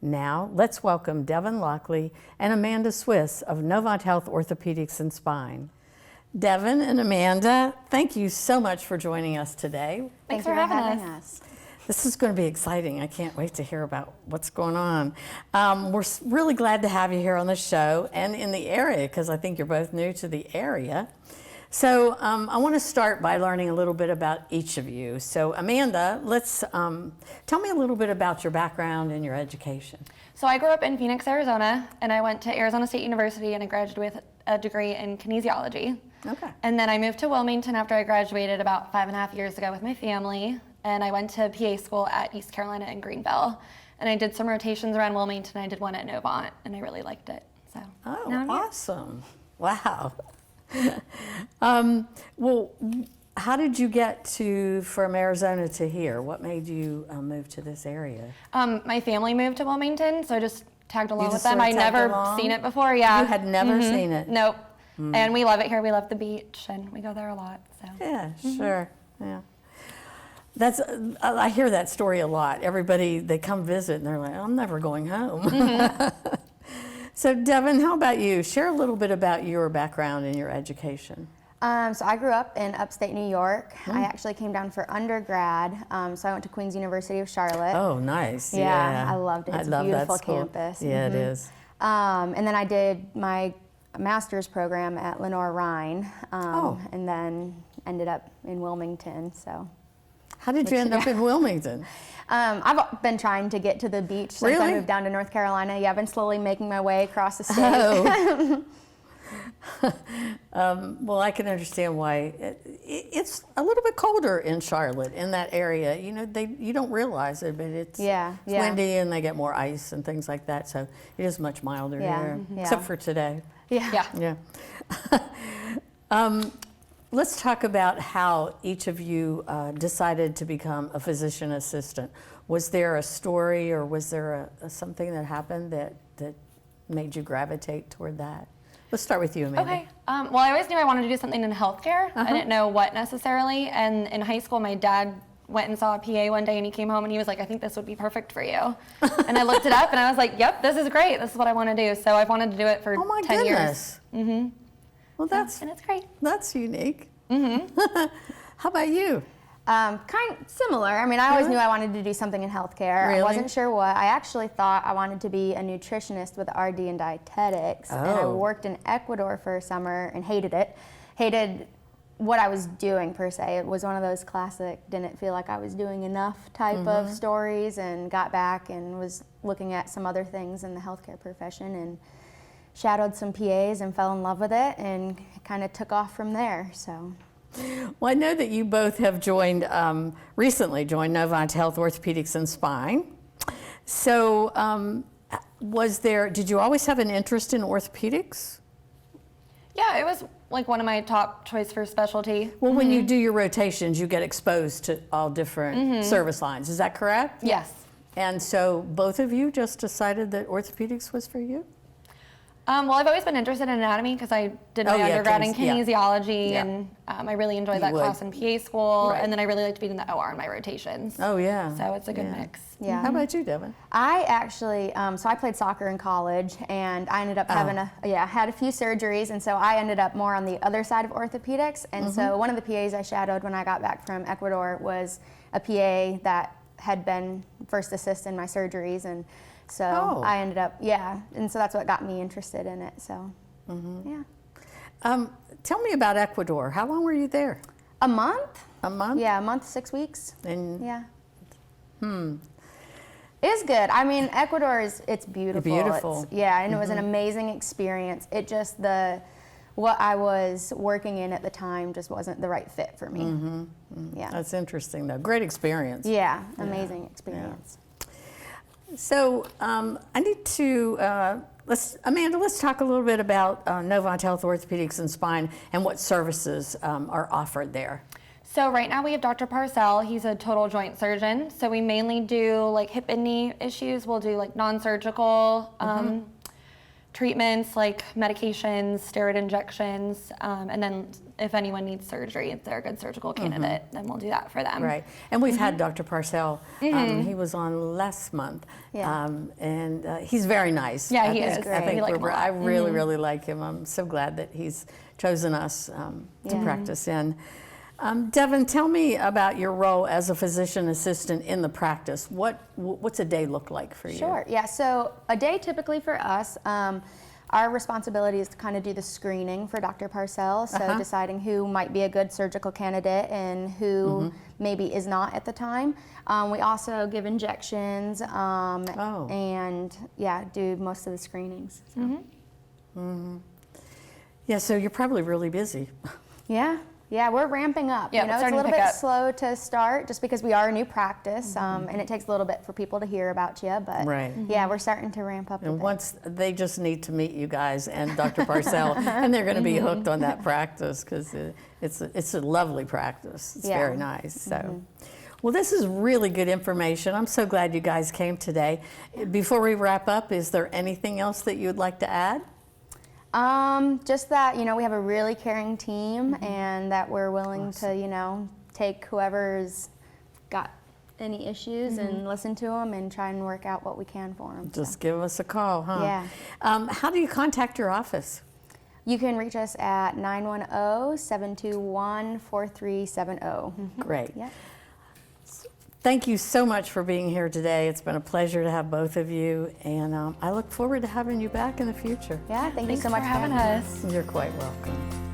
Now, let's welcome Devyn Lockley and Amanda Swiss of Novant Health Orthopedics and Spine. Devyn and Amanda, thank you so much for joining us today. Thanks for having us. This is going to be exciting. I can't wait to hear about what's going on. We're really glad to have you here on the show and in the area because I think you're both new to the area. So I want to start by learning a little bit about each of you. So Amanda, let's tell me a little bit about your background and your education. So I grew up in Phoenix, Arizona, and I went to Arizona State University and I graduated with a degree in kinesiology. Okay. And then I moved to Wilmington after I graduated about 5.5 years ago with my family. And I went to PA school at East Carolina in Greenville. And I did some rotations around Wilmington. I did one at Novant, and I really liked it. So Oh, awesome. Wow. Well, how did you get from Arizona to here? What made you move to this area? My family moved to Wilmington, so I just tagged along with just them. sort of I'd tagged never along? seen it before, yeah. You had never seen it? Nope. And we love it here. We love the beach, and we go there a lot. So Yeah, sure. Yeah. I hear that story a lot. Everybody, they come visit and they're like, I'm never going home. So Devyn, how about you? Share a little bit about your background and your education. So I grew up in upstate New York. I actually came down for undergrad. So I went to Queen's University of Charlotte. Oh, nice. Yeah, I loved it. It's love a beautiful that school. campus. Yeah, it is. And then I did my master's program at Lenore Rhine, and then ended up in Wilmington. So. How did you end up in Wilmington? I've been trying to get to the beach since I moved down to North Carolina. Yeah, I've been slowly making my way across the state. Well, I can understand why. It's a little bit colder in Charlotte, in that area. You know, you don't realize it, but it's windy and they get more ice and things like that. So it is much milder here, except for today. Yeah. Let's talk about how each of you decided to become a physician assistant. Was there a story or was there something that happened that made you gravitate toward that? Let's start with you, Amanda. Okay. Well, I always knew I wanted to do something in healthcare. I didn't know what necessarily. And in high school, my dad went and saw a PA one day and he came home and he was like, I think this would be perfect for you. And I looked it up and I was like, yep, this is great. This is what I want to do. So I've wanted to do it for 10 years. Mm-hmm. Well, and it's great. That's unique. Mm-hmm. How about you? Kind of similar. I mean, I always knew I wanted to do something in healthcare. Really? I wasn't sure what. I actually thought I wanted to be a nutritionist with RD and dietetics. And I worked in Ecuador for a summer and hated it. Hated what I was doing per se. It was one of those classic, didn't feel like I was doing enough type of stories, and got back and was looking at some other things in the healthcare profession and shadowed some PAs and fell in love with it and kind of took off from there. So. Well, I know that you both have recently joined Novant Health Orthopedics and Spine. So did you always have an interest in orthopedics? Yeah, it was like one of my top choice for specialty. Well, when you do your rotations, you get exposed to all different service lines. Is that correct? Yes. And so both of you just decided that orthopedics was for you? Well, I've always been interested in anatomy because I did my undergrad in kinesiology, and I really enjoyed that class in PA school, and then I really liked being in the OR in my rotations. Oh, yeah. So it's a good mix. Yeah. How about you, Devyn? I actually, so I played soccer in college, and I ended up having had a few surgeries, and so I ended up more on the other side of orthopedics, and so one of the PAs I shadowed when I got back from Ecuador was a PA that had been first assist in my surgeries, and so I ended up, and so that's what got me interested in it, so, Tell me about Ecuador. How long were you there? A month. A month? Yeah, a month, 6 weeks. And It's good. I mean, Ecuador it's beautiful. Beautiful. And it was an amazing experience. It just, what I was working in at the time just wasn't the right fit for me. Yeah. That's interesting, though. Great experience. Yeah, amazing experience. So I need to, Amanda, let's talk a little bit about Novant Health Orthopedics and Spine and what services are offered there. So right now we have Dr. Parcell. He's a total joint surgeon. So we mainly do like hip and knee issues. We'll do like non-surgical treatments like medications, steroid injections, and then if anyone needs surgery, if they're a good surgical candidate, then we'll do that for them. Right. And we've had Dr. Parcell. He was on last month. Yeah. And he's very nice. Yeah, he is. I think We like him a lot. I really, really like him. I'm so glad that he's chosen us to practice in. Devyn, tell me about your role as a physician assistant in the practice. What's a day look like for you? Sure. Yeah. So a day typically for us, our responsibility is to kind of do the screening for Dr. Parcell. So deciding who might be a good surgical candidate and who maybe is not at the time. We also give injections and do most of the screenings. So. Yeah. So you're probably really busy. Yeah, we're ramping up. Yeah, it's a little bit slow to start just because we are a new practice, and it takes a little bit for people to hear about you. But yeah, we're starting to ramp up. And once they just need to meet you guys and Dr. Parcell, and they're going to be hooked on that practice because it's a lovely practice. It's very nice. So. Well, this is really good information. I'm so glad you guys came today. Before we wrap up, is there anything else that you'd like to add? Just that, we have a really caring team and that we're willing to, take whoever's got any issues and listen to them and try and work out what we can for them. Just give us a call, huh? Yeah. How do you contact your office? You can reach us at 910-721-4370. Great. Yeah. Thank you so much for being here today. It's been a pleasure to have both of you, and I look forward to having you back in the future. Yeah, thank you so much for having us. You're quite welcome.